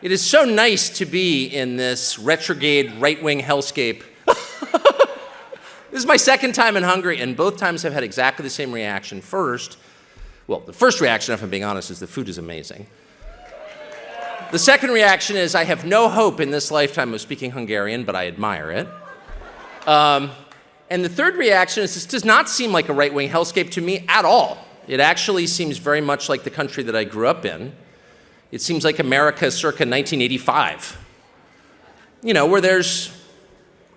It is so nice to be in this retrograde right-wing hellscape. This is my second time in Hungary, and both times I've had exactly the same reaction. The first reaction, if I'm being honest, is the food is amazing. The second reaction is I have no hope in this lifetime of speaking Hungarian, but I admire it. And the third reaction is this does not seem like a right-wing hellscape to me at all. It actually seems very much like the country that I grew up in. It seems like America circa 1985, where there's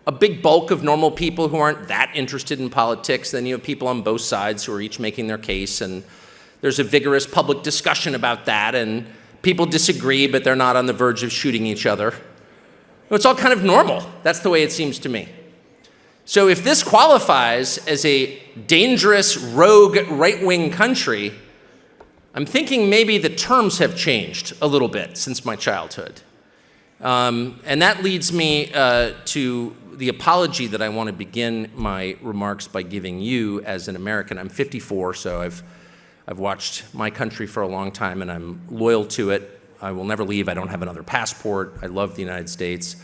a big bulk of normal people who aren't that interested in politics. Then you have people on both sides who are each making their case, and there's a vigorous public discussion about that, and people disagree, but they're not on the verge of shooting each other. It's all kind of normal. That's the way it seems to me. So if this qualifies as a dangerous, rogue, right-wing country, I'm thinking maybe the terms have changed a little bit since my childhood. And that leads me to the apology that I want to begin my remarks by giving you as an American. I'm 54, so I've watched my country for a long time, and I'm loyal to it. I will never leave. I don't have another passport. I love the United States.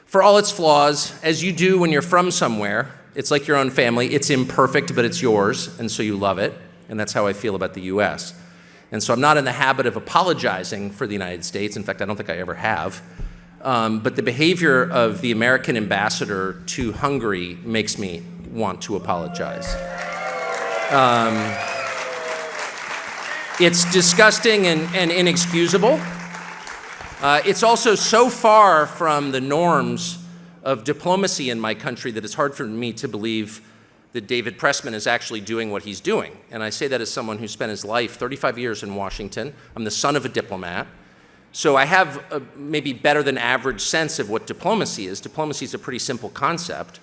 For all its flaws, as you do when you're from somewhere, it's like your own family. It's imperfect, but it's yours, and so you love it. And that's how I feel about the US. And so I'm not in the habit of apologizing for the United States. In fact, I don't think I ever have. But the behavior of the American ambassador to Hungary makes me want to apologize. It's disgusting and inexcusable. It's also so far from the norms of diplomacy in my country that it's hard for me to believe that David Pressman is actually doing what he's doing. And I say that as someone who spent his life, 35 years in Washington. I'm the son of a diplomat. So I have a maybe better than average sense of what diplomacy is. Diplomacy is a pretty simple concept.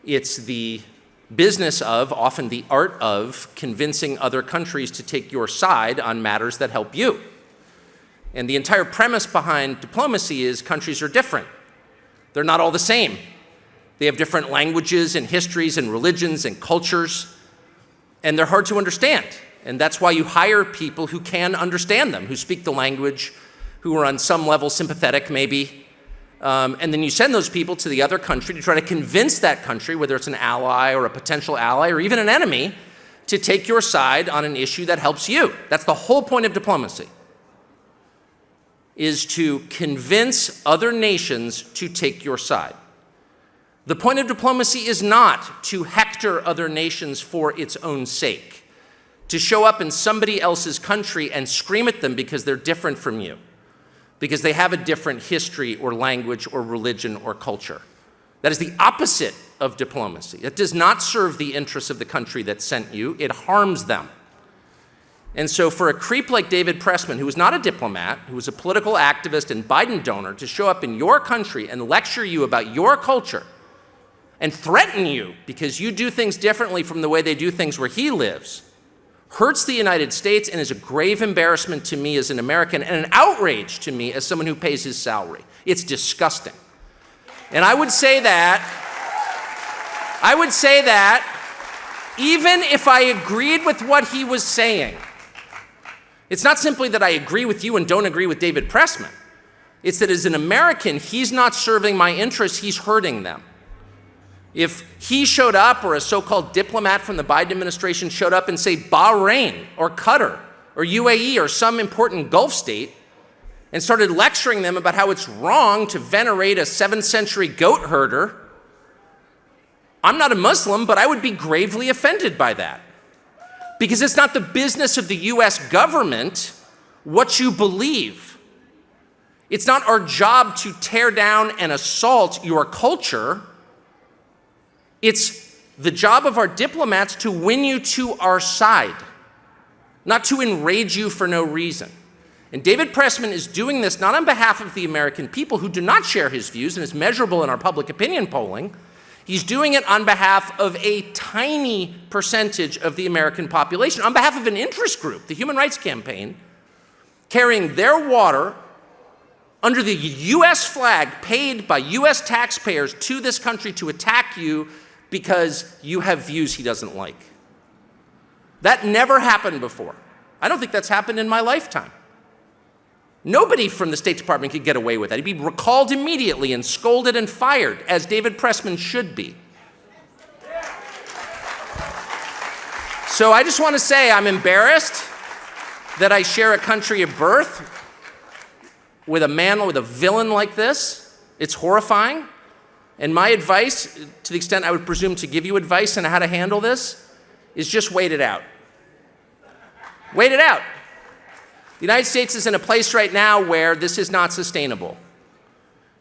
It's the business of, often the art of, convincing other countries to take your side on matters that help you. And the entire premise behind diplomacy is countries are different. They're not all the same. They have different languages and histories and religions and cultures, and they're hard to understand. And that's why you hire people who can understand them, who speak the language, who are on some level sympathetic maybe, and then you send those people to the other country to try to convince that country, whether it's an ally or a potential ally or even an enemy, to take your side on an issue that helps you. That's the whole point of diplomacy, is to convince other nations to take your side. The point of diplomacy is not to hector other nations for its own sake, to show up in somebody else's country and scream at them because they're different from you, because they have a different history or language or religion or culture. That is the opposite of diplomacy. It does not serve the interests of the country that sent you. It harms them. And so for a creep like David Pressman, who was not a diplomat, who was a political activist and Biden donor, to show up in your country and lecture you about your culture and threaten you because you do things differently from the way they do things where he lives, hurts the United States and is a grave embarrassment to me as an American and an outrage to me as someone who pays his salary. It's disgusting. And I would say that even if I agreed with what he was saying, it's not simply that I agree with you and don't agree with David Pressman. It's that as an American, he's not serving my interests, he's hurting them. If he showed up, or a so-called diplomat from the Biden administration showed up and say Bahrain or Qatar or UAE or some important Gulf state and started lecturing them about how it's wrong to venerate a 7th century goat herder, I'm not a Muslim, but I would be gravely offended by that. Because it's not the business of the US government what you believe. It's not our job to tear down and assault your culture. It's the job of our diplomats to win you to our side, not to enrage you for no reason. And David Pressman is doing this not on behalf of the American people who do not share his views and is measurable in our public opinion polling. He's doing it on behalf of a tiny percentage of the American population, on behalf of an interest group, the Human Rights Campaign, carrying their water under the US flag paid by US taxpayers to this country to attack you because you have views he doesn't like. That never happened before. I don't think that's happened in my lifetime. Nobody from the State Department could get away with that. He'd be recalled immediately and scolded and fired, as David Pressman should be. So I just want to say I'm embarrassed that I share a country of birth with a man, with a villain like this. It's horrifying. And my advice, to the extent I would presume to give you advice on how to handle this, is just wait it out. Wait it out. The United States is in a place right now where this is not sustainable.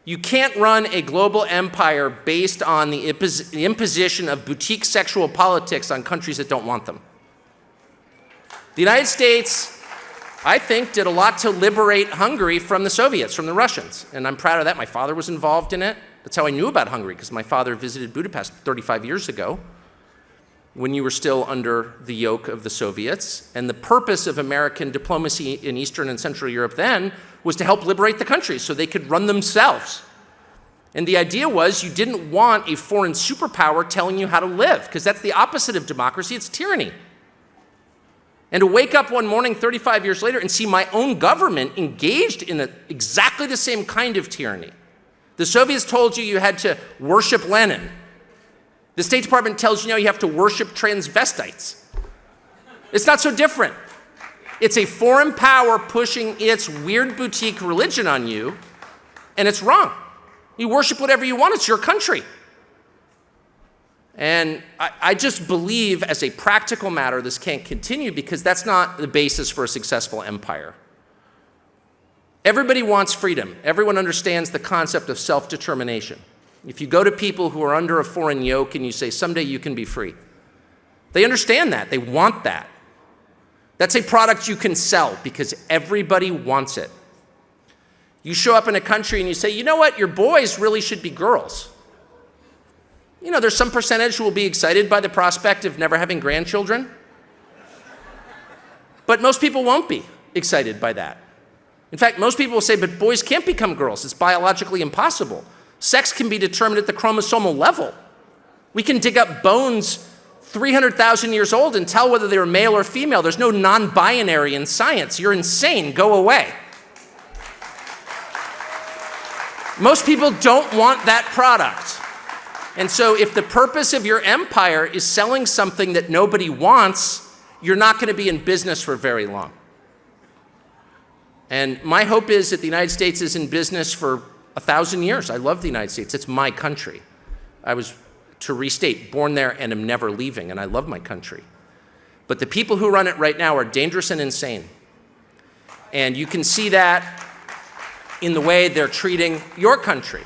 You can't run a global empire based on the imposition of boutique sexual politics on countries that don't want them. The United States, I think, did a lot to liberate Hungary from the Soviets, from the Russians, and I'm proud of that. My father was involved in it. That's how I knew about Hungary, because my father visited Budapest 35 years ago when you were still under the yoke of the Soviets. And the purpose of American diplomacy in Eastern and Central Europe then was to help liberate the countries so they could run themselves. And the idea was you didn't want a foreign superpower telling you how to live, because that's the opposite of democracy, it's tyranny. And to wake up one morning 35 years later and see my own government engaged in exactly the same kind of tyranny. The Soviets told you you had to worship Lenin. The State Department tells you now you have to worship transvestites. It's not so different. It's a foreign power pushing its weird boutique religion on you, and it's wrong. You worship whatever you want, it's your country. And I just believe, as a practical matter, this can't continue because that's not the basis for a successful empire. Everybody wants freedom. Everyone understands the concept of self-determination. If you go to people who are under a foreign yoke and you say, someday you can be free, they understand that. They want that. That's a product you can sell because everybody wants it. You show up in a country and you say, you know what, your boys really should be girls. You know, there's some percentage who will be excited by the prospect of never having grandchildren. But most people won't be excited by that. In fact, most people will say, but boys can't become girls. It's biologically impossible. Sex can be determined at the chromosomal level. We can dig up bones 300,000 years old and tell whether they were male or female. There's no non-binary in science. You're insane. Go away. Most people don't want that product. And so if the purpose of your empire is selling something that nobody wants, you're not going to be in business for very long. And my hope is that the United States is in business for 1,000 years. I love the United States. It's my country. I was, to restate, born there and am never leaving, and I love my country. But the people who run it right now are dangerous and insane. And you can see that in the way they're treating your country,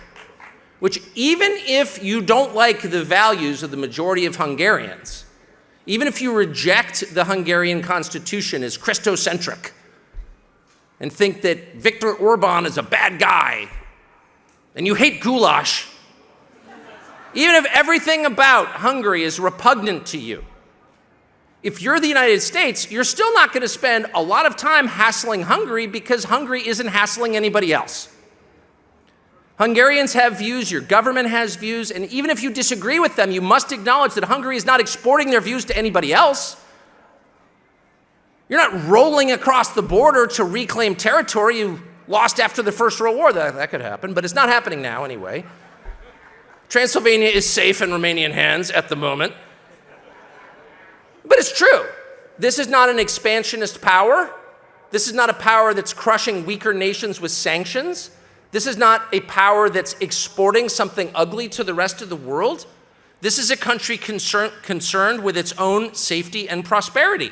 which even if you don't like the values of the majority of Hungarians, even if you reject the Hungarian constitution as Christocentric and think that Viktor Orban is a bad guy, and you hate goulash, even if everything about Hungary is repugnant to you, if you're the United States, you're still not going to spend a lot of time hassling Hungary because Hungary isn't hassling anybody else. Hungarians have views, your government has views, and even if you disagree with them, you must acknowledge that Hungary is not exporting their views to anybody else. You're not rolling across the border to reclaim territory you lost after the First World War. That could happen, but it's not happening now anyway. Transylvania is safe in Romanian hands at the moment. But it's true. This is not an expansionist power. This is not a power that's crushing weaker nations with sanctions. This is not a power that's exporting something ugly to the rest of the world. This is a country concerned with its own safety and prosperity.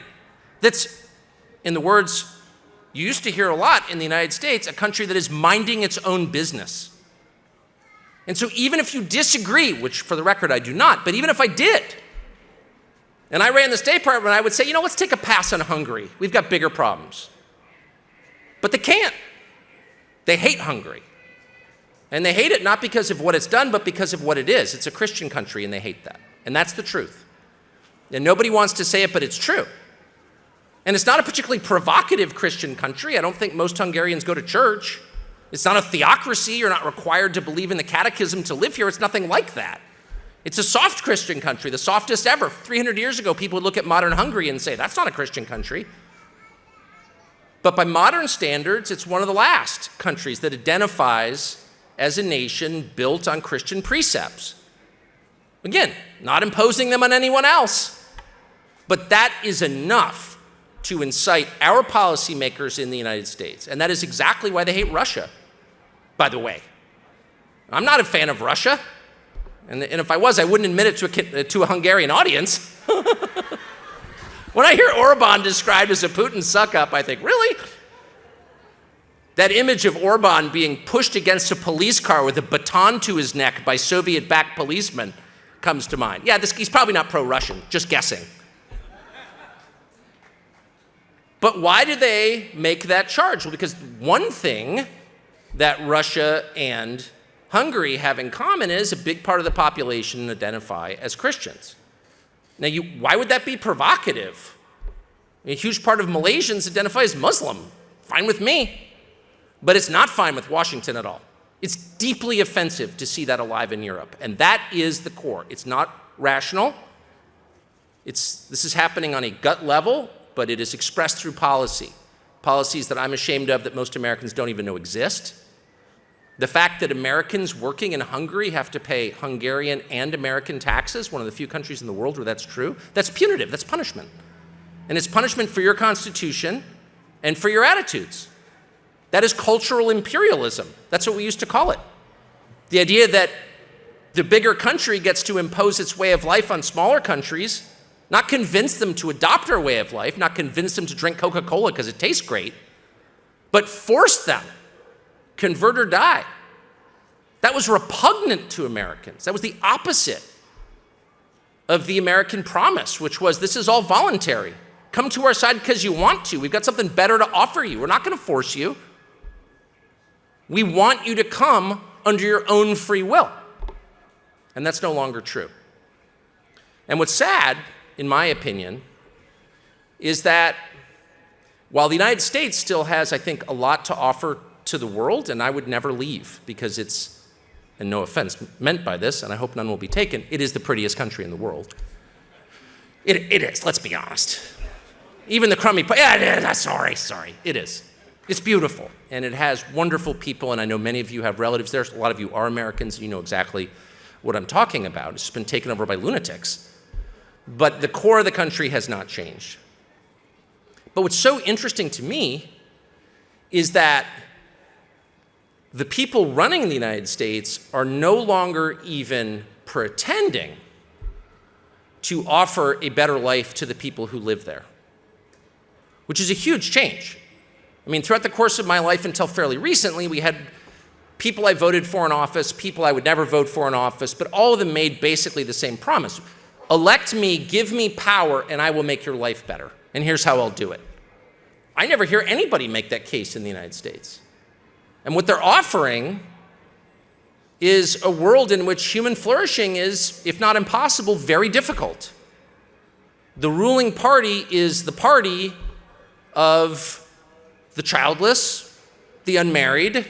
That's, in the words you used to hear a lot in the United States, a country that is minding its own business. And so even if you disagree, which for the record I do not, but even if I did, and I ran the State Department, I would say, you know, let's take a pass on Hungary. We've got bigger problems. But they can't. They hate Hungary. And they hate it not because of what it's done, but because of what it is. It's a Christian country, and they hate that. And that's the truth. And nobody wants to say it, but it's true. And it's not a particularly provocative Christian country. I don't think most Hungarians go to church. It's not a theocracy. You're not required to believe in the catechism to live here. It's nothing like that. It's a soft Christian country, the softest ever. 300 years ago, people would look at modern Hungary and say, that's not a Christian country. But by modern standards, it's one of the last countries that identifies as a nation built on Christian precepts. Again, not imposing them on anyone else, but that is enough to incite our policymakers in the United States. And that is exactly why they hate Russia, by the way. I'm not a fan of Russia, and if I was, I wouldn't admit it to a Hungarian audience. When I hear Orban described as a Putin suck-up, I think, really? That image of Orban being pushed against a police car with a baton to his neck by Soviet-backed policemen comes to mind. Yeah, he's probably not pro-Russian, just guessing. But why do they make that charge? Well, because one thing that Russia and Hungary have in common is a big part of the population identify as Christians. Now, why would that be provocative? A huge part of Malaysians identify as Muslim. Fine with me. But it's not fine with Washington at all. It's deeply offensive to see that alive in Europe. And that is the core. It's not rational. This is happening on a gut level, but it is expressed through policy. Policies that I'm ashamed of that most Americans don't even know exist. The fact that Americans working in Hungary have to pay Hungarian and American taxes, one of the few countries in the world where that's true, that's punitive, that's punishment. And it's punishment for your constitution and for your attitudes. That is cultural imperialism. That's what we used to call it. The idea that the bigger country gets to impose its way of life on smaller countries, not convince them to adopt our way of life, not convince them to drink Coca-Cola because it tastes great, but force them. Convert or die. That was repugnant to Americans. That was the opposite of the American promise, which was this is all voluntary. Come to our side because you want to. We've got something better to offer you. We're not going to force you. We want you to come under your own free will. And that's no longer true. And what's sad, in my opinion, is that while the United States still has, I think, a lot to offer to the world, and I would never leave because it's, and no offense meant by this, and I hope none will be taken, it is the prettiest country in the world. It is, let's be honest. Even the crummy, sorry, it is. It's beautiful, and it has wonderful people, and I know many of you have relatives there. A lot of you are Americans, and you know exactly what I'm talking about. It's just been taken over by lunatics. But the core of the country has not changed. But what's so interesting to me is that the people running the United States are no longer even pretending to offer a better life to the people who live there, which is a huge change. I mean, throughout the course of my life until fairly recently, we had people I voted for in office, people I would never vote for in office, but all of them made basically the same promise. Elect me, give me power, and I will make your life better. And here's how I'll do it. I never hear anybody make that case in the United States. And what they're offering is a world in which human flourishing is, if not impossible, very difficult. The ruling party is the party of the childless, the unmarried,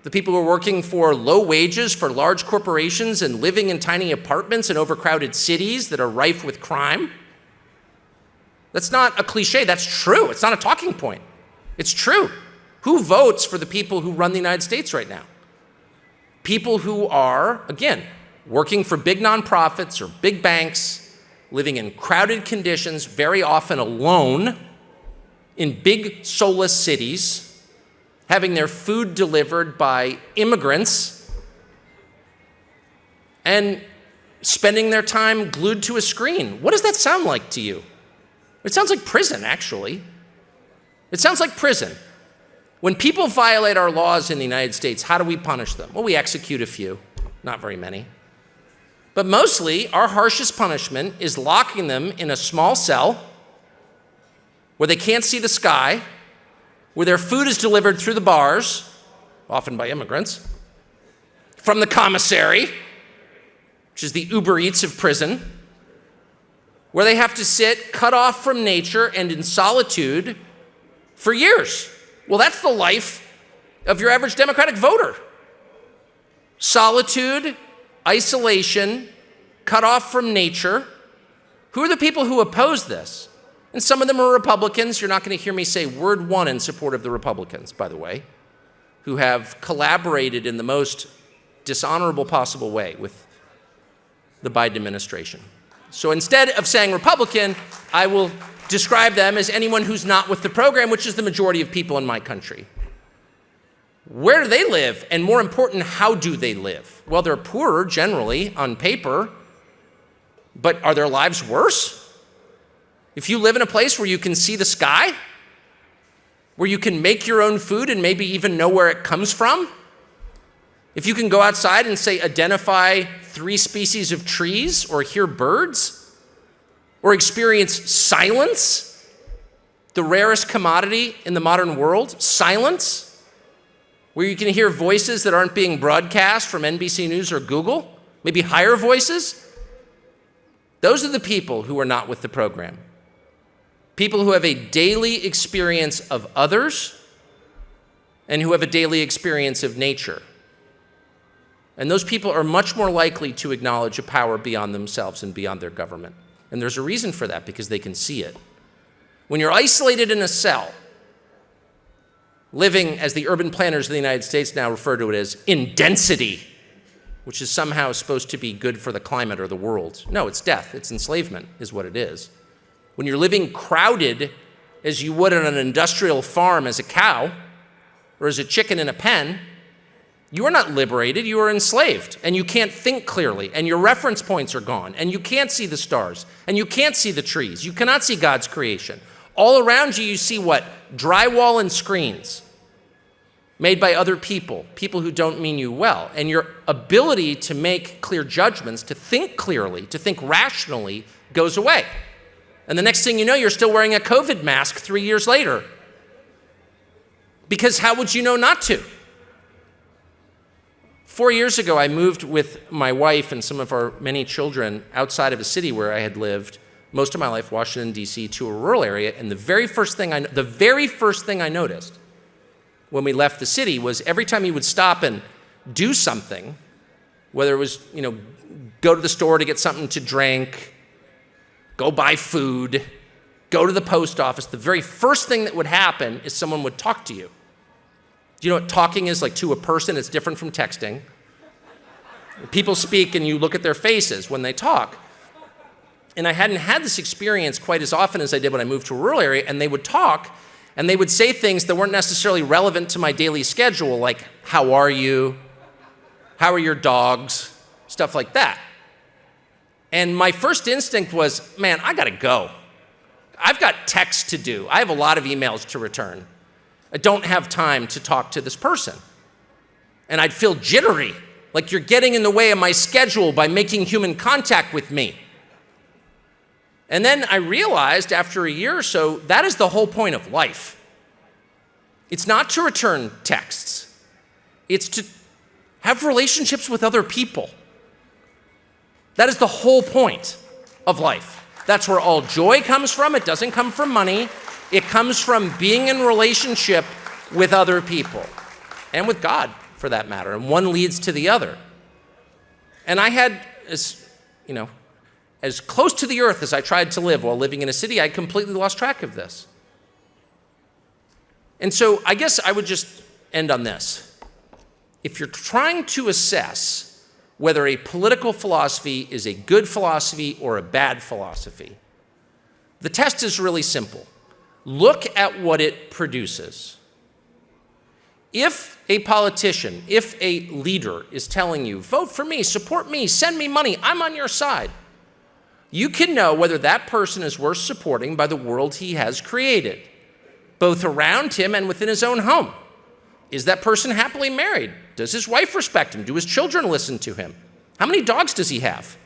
the people who are working for low wages for large corporations and living in tiny apartments in overcrowded cities that are rife with crime. That's not a cliche, that's true. It's not a talking point. It's true. Who votes for the people who run the United States right now? People who are, again, working for big nonprofits or big banks, living in crowded conditions, very often alone, in big soulless cities, having their food delivered by immigrants, and spending their time glued to a screen. What does that sound like to you? It sounds like prison, actually. It sounds like prison. When people violate our laws in the United States, how do we punish them? Well, we execute a few, not very many. But mostly, our harshest punishment is locking them in a small cell where they can't see the sky, where their food is delivered through the bars, often by immigrants, from the commissary, which is the Uber Eats of prison, where they have to sit cut off from nature and in solitude for years. Well, that's the life of your average Democratic voter. Solitude, isolation, cut off from nature. Who are the people who oppose this? And some of them are Republicans. You're not going to hear me say word one in support of the Republicans, by the way, who have collaborated in the most dishonorable possible way with the Biden administration. So instead of saying Republican, I will describe them as anyone who's not with the program, which is the majority of people in my country. Where do they live? And more important, how do they live? Well, they're poorer generally on paper, but are their lives worse? If you live in a place where you can see the sky, where you can make your own food and maybe even know where it comes from, if you can go outside and say identify 3 species of trees or hear birds or experience silence, the rarest commodity in the modern world, silence, where you can hear voices that aren't being broadcast from NBC News or Google, maybe higher voices, those are the people who are not with the program. People who have a daily experience of others and who have a daily experience of nature. And those people are much more likely to acknowledge a power beyond themselves and beyond their government. And there's a reason for that, because they can see it. When you're isolated in a cell, living, as the urban planners of the United States now refer to it as, in density, which is somehow supposed to be good for the climate or the world. No, it's death, it's enslavement, is what it is. When you're living crowded as you would on an industrial farm as a cow or as a chicken in a pen, you are not liberated, you are enslaved, and you can't think clearly, and your reference points are gone, and you can't see the stars, and you can't see the trees, you cannot see God's creation. All around you, you see what? Drywall and screens made by other people, people who don't mean you well, and your ability to make clear judgments, to think clearly, to think rationally, goes away. And the next thing you know, you're still wearing a COVID mask 3 years later. Because how would you know not to? 4 years ago, I moved with my wife and some of our many children outside of a city where I had lived most of my life, Washington, D.C., to a rural area. And the very first thing I noticed when we left the city was every time you would stop and do something, whether it was, go to the store to get something to drink, go buy food, go to the post office, the very first thing that would happen is someone would talk to you. Do you know what talking is like to a person? It's different from texting. People speak and you look at their faces when they talk. And I hadn't had this experience quite as often as I did when I moved to a rural area, and they would talk and they would say things that weren't necessarily relevant to my daily schedule, like, how are you? How are your dogs? Stuff like that. And my first instinct was, man, I gotta go. I've got texts to do. I have a lot of emails to return. I don't have time to talk to this person. And I'd feel jittery, like you're getting in the way of my schedule by making human contact with me. And then I realized after a year or so, that is the whole point of life. It's not to return texts. It's to have relationships with other people. That is the whole point of life. That's where all joy comes from. It doesn't come from money. It comes from being in relationship with other people and with God, for that matter. And one leads to the other. And I had, as close to the earth as I tried to live while living in a city, I completely lost track of this. And so I guess I would just end on this. If you're trying to assess whether a political philosophy is a good philosophy or a bad philosophy, the test is really simple. Look at what it produces. If a politician, if a leader is telling you, vote for me, support me, send me money, I'm on your side, you can know whether that person is worth supporting by the world he has created, both around him and within his own home. Is that person happily married? Does his wife respect him? Do his children listen to him? How many dogs does he have?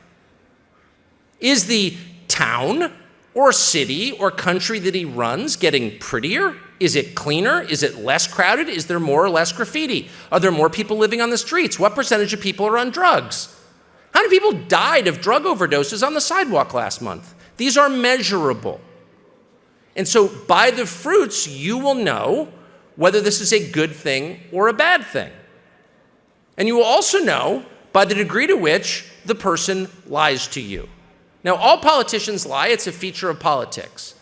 Is the town or city or country that he runs getting prettier? Is it cleaner? Is it less crowded? Is there more or less graffiti? Are there more people living on the streets? What percentage of people are on drugs? How many people died of drug overdoses on the sidewalk last month? These are measurable. And so by the fruits, you will know whether this is a good thing or a bad thing. And you will also know by the degree to which the person lies to you. Now, all politicians lie. It's a feature of politics.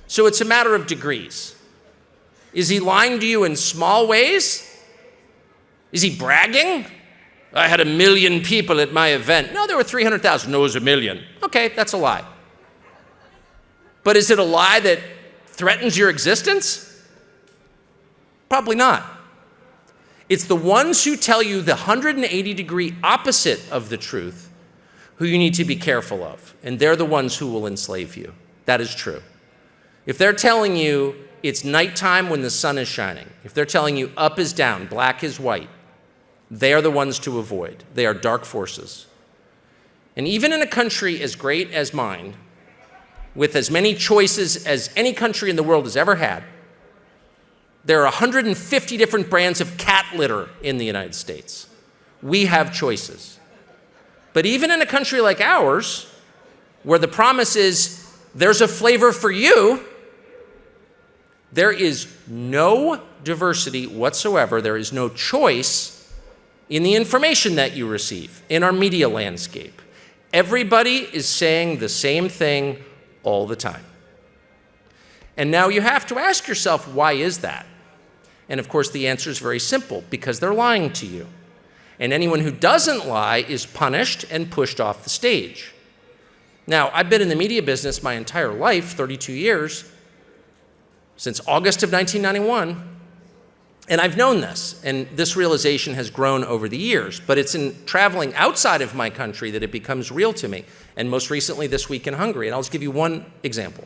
So it's a matter of degrees. Is he lying to you in small ways? Is he bragging? I had 1 million people at my event. No, there were 300,000. No, it was 1 million. Okay, that's a lie. But is it a lie that threatens your existence? Probably not. It's the ones who tell you the 180-degree opposite of the truth who you need to be careful of. And they're the ones who will enslave you. That is true. If they're telling you it's nighttime when the sun is shining, if they're telling you up is down, black is white, they are the ones to avoid. They are dark forces. And even in a country as great as mine, with as many choices as any country in the world has ever had, there are 150 different brands of cat litter in the United States. We have choices. But even in a country like ours, where the promise is there's a flavor for you, there is no diversity whatsoever. There is no choice in the information that you receive, in our media landscape. Everybody is saying the same thing all the time. And now you have to ask yourself, why is that? And of course, the answer is very simple, because they're lying to you. And anyone who doesn't lie is punished and pushed off the stage. Now, I've been in the media business my entire life, 32 years, since August of 1991. And I've known this, and this realization has grown over the years, but it's in traveling outside of my country that it becomes real to me, and most recently this week in Hungary. And I'll just give you one example,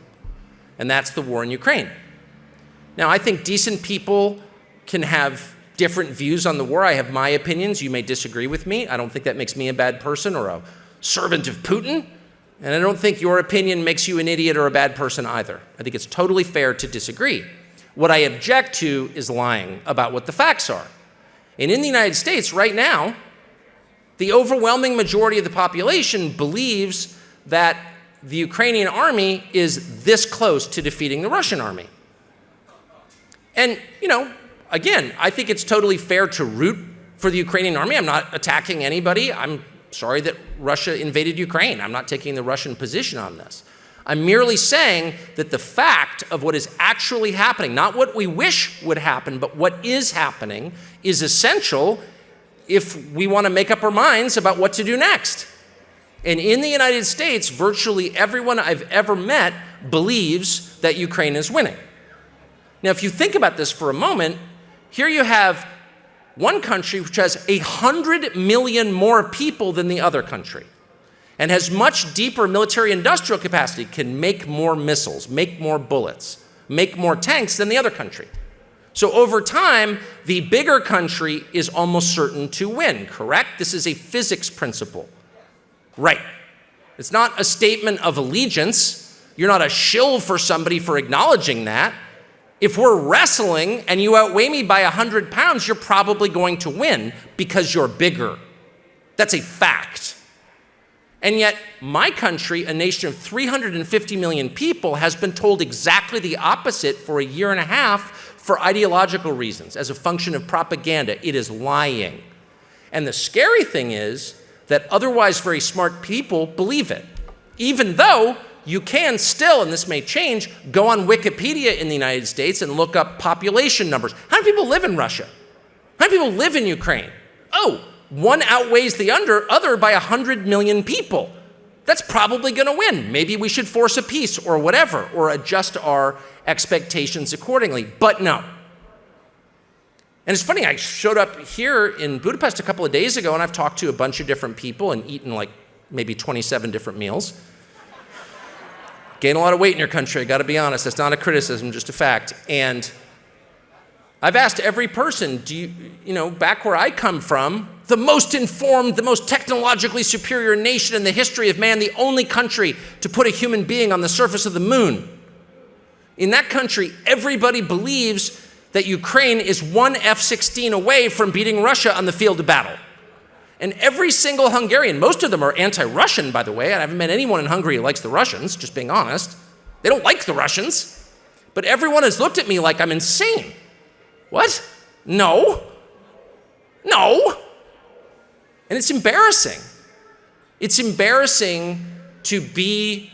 and that's the war in Ukraine. Now, I think decent people can have different views on the war. I have my opinions. You may disagree with me. I don't think that makes me a bad person or a servant of Putin, and I don't think your opinion makes you an idiot or a bad person either. I think it's totally fair to disagree. What I object to is lying about what the facts are. And in the United States right now, the overwhelming majority of the population believes that the Ukrainian army is this close to defeating the Russian army. And, again, I think it's totally fair to root for the Ukrainian army. I'm not attacking anybody. I'm sorry that Russia invaded Ukraine. I'm not taking the Russian position on this. I'm merely saying that the fact of what is actually happening, not what we wish would happen, but what is happening, is essential if we want to make up our minds about what to do next. And in the United States, virtually everyone I've ever met believes that Ukraine is winning. Now, if you think about this for a moment, here you have one country which has 100 million more people than the other country, and has much deeper military industrial capacity, can make more missiles, make more bullets, make more tanks than the other country. So over time, the bigger country is almost certain to win, correct? This is a physics principle. Right. It's not a statement of allegiance. You're not a shill for somebody for acknowledging that. If we're wrestling and you outweigh me by 100 pounds, you're probably going to win because you're bigger. That's a fact. And yet, my country, a nation of 350 million people, has been told exactly the opposite for a year and a half for ideological reasons, as a function of propaganda. It is lying. And the scary thing is that otherwise very smart people believe it, even though you can still, and this may change, go on Wikipedia in the United States and look up population numbers. How many people live in Russia? How many people live in Ukraine? Oh, one outweighs the other by 100 million people. That's probably going to win. Maybe we should force a peace or whatever, or adjust our expectations accordingly. But no. And it's funny, I showed up here in Budapest a couple of days ago, and I've talked to a bunch of different people and eaten like maybe 27 different meals. Gain a lot of weight in your country, I gotta be honest. That's not a criticism, just a fact. And I've asked every person, back where I come from, the most informed, the most technologically superior nation in the history of man, the only country to put a human being on the surface of the moon. In that country, everybody believes that Ukraine is one F-16 away from beating Russia on the field of battle. And every single Hungarian, most of them are anti-Russian, by the way. I haven't met anyone in Hungary who likes the Russians, just being honest. They don't like the Russians. But everyone has looked at me like I'm insane. What? No. No. And it's embarrassing. It's embarrassing to be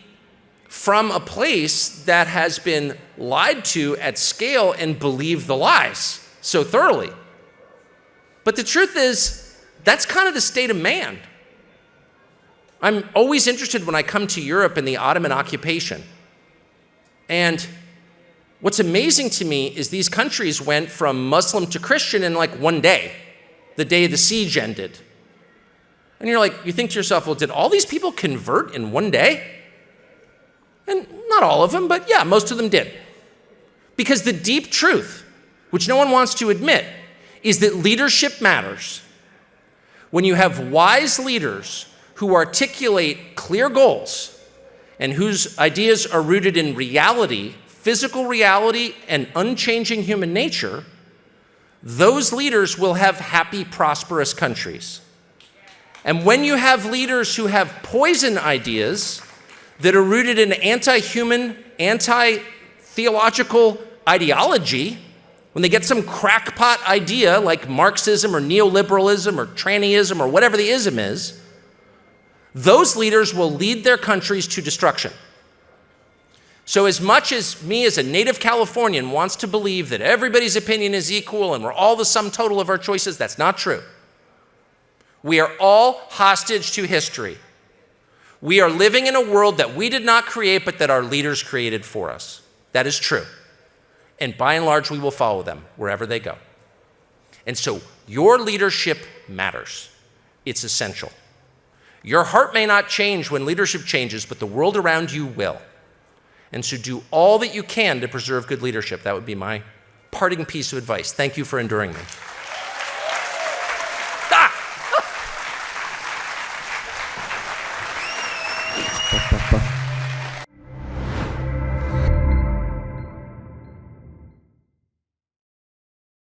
from a place that has been lied to at scale and believed the lies so thoroughly. But the truth is, that's kind of the state of man. I'm always interested when I come to Europe in the Ottoman occupation. And what's amazing to me is these countries went from Muslim to Christian in like one day, the day the siege ended. And you're like, you think to yourself, well, did all these people convert in one day? And not all of them, but yeah, most of them did. Because the deep truth, which no one wants to admit, is that leadership matters. When you have wise leaders who articulate clear goals and whose ideas are rooted in reality, physical reality, and unchanging human nature, those leaders will have happy, prosperous countries. And when you have leaders who have poison ideas that are rooted in anti-human, anti-theological ideology, when they get some crackpot idea like Marxism or neoliberalism or trannyism or whatever the ism is, those leaders will lead their countries to destruction. So as much as me as a native Californian wants to believe that everybody's opinion is equal and we're all the sum total of our choices, that's not true. We are all hostage to history. We are living in a world that we did not create, but that our leaders created for us. That is true. And by and large, we will follow them wherever they go. And so your leadership matters. It's essential. Your heart may not change when leadership changes, but the world around you will. And so do all that you can to preserve good leadership. That would be my parting piece of advice. Thank you for enduring me.